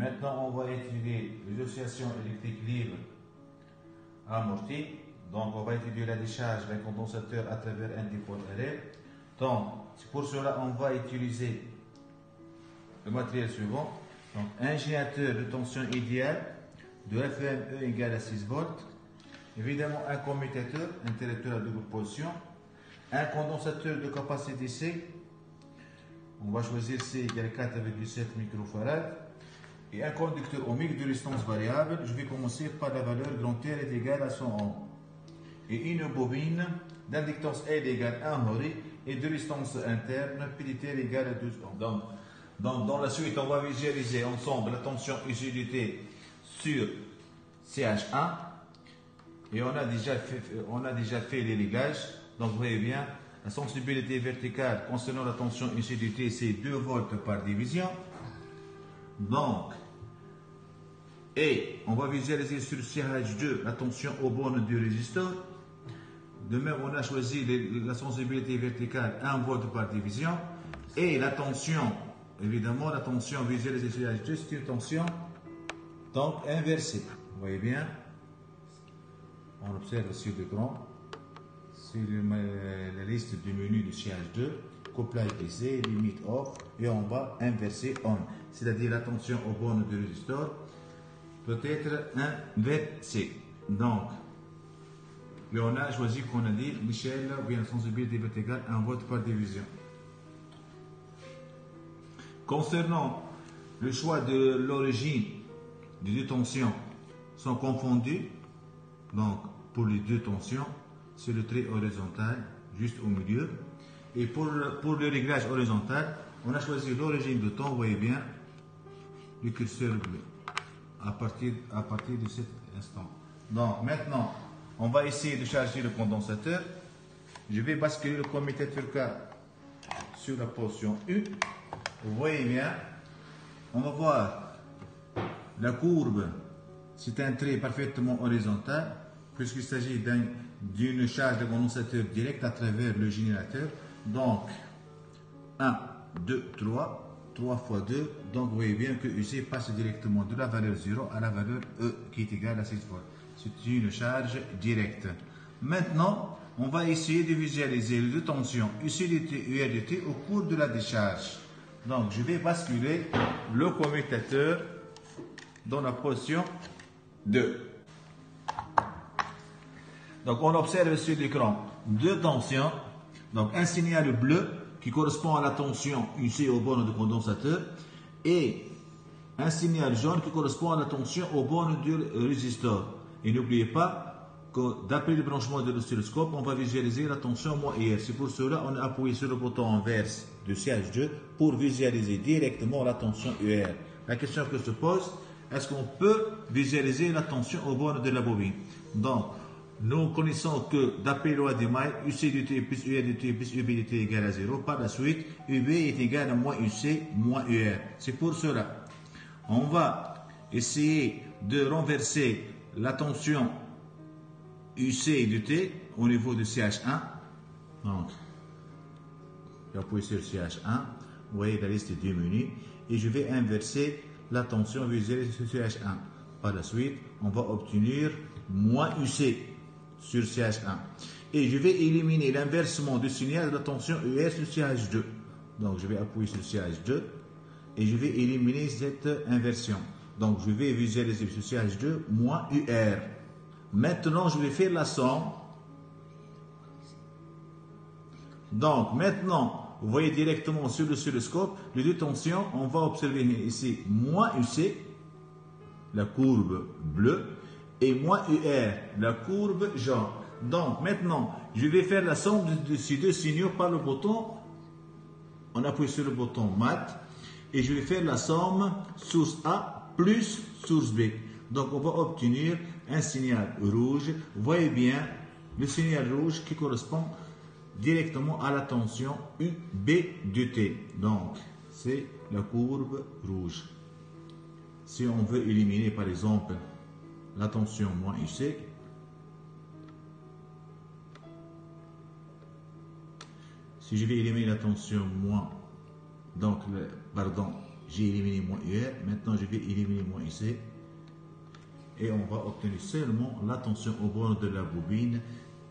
Maintenant, on va étudier les oscillations électriques libres amorties. Donc, on va étudier la décharge d'un condensateur à travers un dipôle RL. Donc, pour cela, on va utiliser le matériel suivant. Donc, un générateur de tension idéale de FME égale à 6 volts. Évidemment, un commutateur, interrupteur à double position. Un condensateur de capacité C. On va choisir C égale 4,7 microfarad. Et un conducteur ohmique de résistance variable. Je vais commencer par la valeur grand R est égale à 100 ohms. Et une bobine d'inductance L égale 1 hori et de résistance interne P égale à 12 ohms. Donc, dans la suite, on va visualiser ensemble la tension utilité sur CH1. Et on a déjà fait les réglages. Donc, vous voyez bien, la sensibilité verticale concernant la tension utilité, c'est 2 volts par division. Donc, et on va visualiser sur CH2 la tension aux bornes du résisteur. De même, on a choisi la sensibilité verticale 1 volt par division. Et la tension, évidemment, la tension visualisée sur CH2, c'est une tension donc inversée. Vous voyez bien, on observe sur l'écran, sur la liste du menu de CH2, couplage aisé, limite off, et en bas, inversé on. C'est-à-dire la tension aux bornes du résisteur peut être inversée. Donc, et on a choisi qu'on a dit, Michel, ou bien sensibilité verticale, 1 volt par division. Concernant le choix de l'origine des deux tensions, sont confondus. Donc, pour les deux tensions, c'est le trait horizontal, juste au milieu. Et pour le réglage horizontal, on a choisi l'origine de temps, vous voyez bien, le curseur bleu, à partir de cet instant. Donc, maintenant, on va essayer de charger le condensateur. Je vais basculer le commutateur K sur la position U. Vous voyez bien, on va voir la courbe, c'est un trait parfaitement horizontal, puisqu'il s'agit d'une charge de condensateur directe à travers le générateur. Donc, 1, 2, 3, 3 fois 2. Donc, vous voyez bien que UC passe directement de la valeur 0 à la valeur E qui est égale à 6 volts. C'est une charge directe. Maintenant, on va essayer de visualiser les deux tensions UC/dt et UR/dt au cours de la décharge. Donc, je vais basculer le commutateur dans la position 2. Donc, on observe sur l'écran deux tensions. Donc, un signal bleu qui correspond à la tension UC aux bornes de condensateur et un signal jaune qui correspond à la tension aux bornes du résisteur. Et n'oubliez pas que d'après le branchement de l'oscilloscope, on va visualiser la tension moins IR. C'est pour cela qu'on a appuyé sur le bouton inverse de CH2 pour visualiser directement la tension UR. La question que se pose, est-ce qu'on peut visualiser la tension aux bornes de la bobine? Donc, nous connaissons que d'après la loi de May, UC/dt plus UR/dt plus UB/dt égale à 0. Par la suite, UB est égal à moins UC moins UR. C'est pour cela, on va essayer de renverser la tension UC/dt au niveau de CH1. Donc, j'appuie sur CH1. Vous voyez la liste du menu. Et je vais inverser la tension visualisée sur CH1. Par la suite, on va obtenir moins UC sur CH1. Et je vais éliminer l'inversement du signal de la tension UR sur CH2. Donc, je vais appuyer sur CH2 et je vais éliminer cette inversion. Donc, je vais visualiser sur CH2 moins UR. Maintenant, je vais faire la somme. Donc, maintenant, vous voyez directement sur le oscilloscope, les deux tensions, on va observer ici moins UC, la courbe bleue, et moins UR, la courbe jaune. Donc, maintenant, je vais faire la somme de ces deux signaux par le bouton. On appuie sur le bouton Mat. Et je vais faire la somme source A plus source B. Donc, on va obtenir un signal rouge. Vous voyez bien le signal rouge qui correspond directement à la tension UB/dt. Donc, c'est la courbe rouge. Si on veut éliminer, par exemple, la tension moins UC, si je vais éliminer la tension moins, donc, pardon, j'ai éliminé moins UR. Maintenant, je vais éliminer moins UC. Et on va obtenir seulement la tension au bord de la bobine.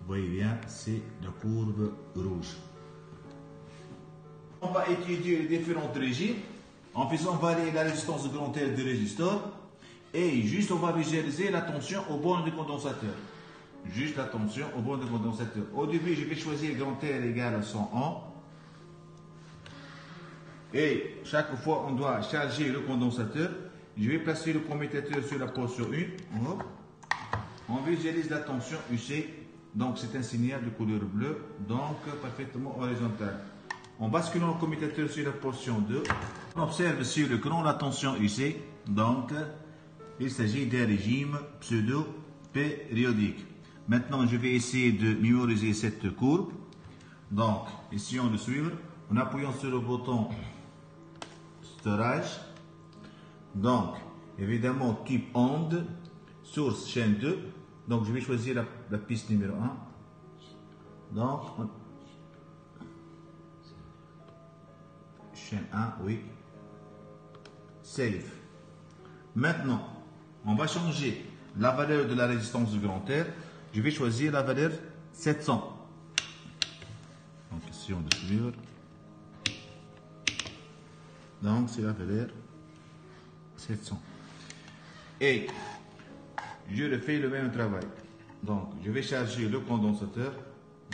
Vous voyez bien, c'est la courbe rouge. On va étudier les différents régimes en faisant varier la résistance de grand L du résisteur. Et juste, on va visualiser la tension au bord du condensateur. Juste la tension au bord du condensateur. Au début, je vais choisir grand R égale à 100 ohms. Et chaque fois, on doit charger le condensateur. Je vais placer le commutateur sur la position 1. On visualise la tension UC. Donc, c'est un signal de couleur bleue, donc parfaitement horizontal. En basculant le commutateur sur la position 2, on observe sur l'écran la tension UC. Donc, il s'agit d'un régime pseudo-périodique. Maintenant, je vais essayer de mémoriser cette courbe. Donc, essayons de suivre en appuyant sur le bouton storage. Donc, évidemment, type onde, source chaîne 2. Donc, je vais choisir la piste numéro 1. Donc, chaîne 1, oui. Save. Maintenant, on va changer la valeur de la résistance du grand R. Je vais choisir la valeur 700. Donc, essayons de suivre. Donc, c'est la valeur 700. Et je refais le même travail. Donc, je vais charger le condensateur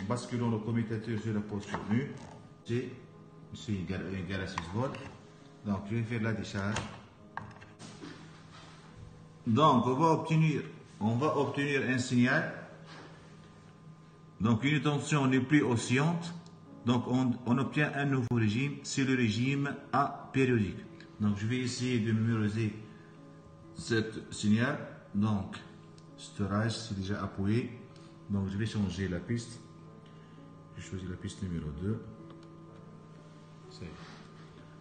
en basculant le commutateur sur la position 1. C'est égal à 6 volts. Donc, je vais faire la décharge. Donc, on va obtenir un signal. Donc, une tension n'est plus oscillante. Donc, on obtient un nouveau régime. C'est le régime apériodique. Donc, je vais essayer de mémoriser ce signal. Donc, storage, c'est déjà appuyé. Donc, je vais changer la piste. Je choisis la piste numéro 2.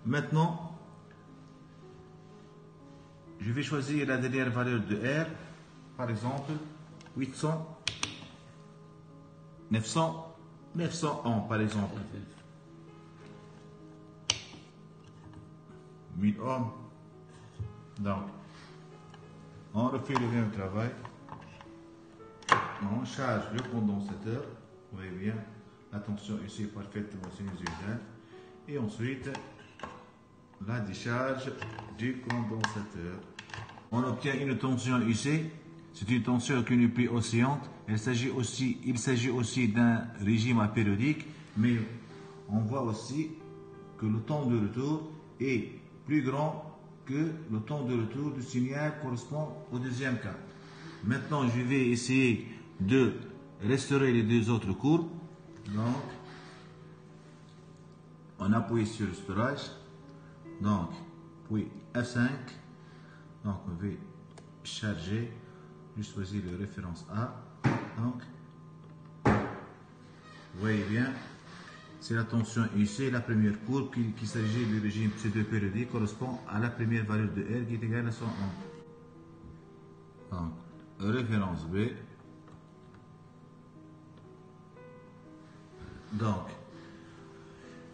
Maintenant, je vais choisir la dernière valeur de R. Par exemple, 800, 900 ohms, par exemple. 1000 ohms. Donc, on refait le même travail. On charge le condensateur. Vous voyez bien, la tension ici est parfaitement sinusoïdale. Et ensuite, la décharge du condensateur. On obtient une tension UC. C'est une tension qui n'est plus oscillante. Il s'agit aussi d'un régime apériodique, mais on voit aussi que le temps de retour est plus grand que le temps de retour du signal correspond au deuxième cas. Maintenant, je vais essayer de restaurer les deux autres courbes. Donc, on appuie sur le storage. Donc, puis F5. Donc, on va charger. Je choisis la référence A. Donc, vous voyez bien, c'est la tension UC, la première courbe qui s'agit du régime pseudo-périodique correspond à la première valeur de R qui est égale à 100 ohms. Donc, référence B. Donc,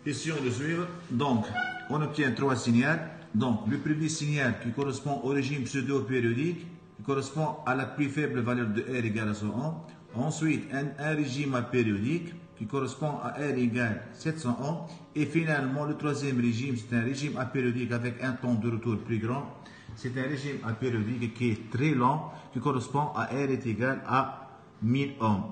essayons de suivre. Donc, on obtient trois signaux. Donc, le premier signal qui correspond au régime pseudo-périodique, qui correspond à la plus faible valeur de R égale à 100 ohms. Ensuite, un régime apériodique qui correspond à R égale 700 ohms. Et finalement, le troisième régime, c'est un régime apériodique avec un temps de retour plus grand. C'est un régime apériodique qui est très lent, qui correspond à R est égal à 1000 ohms.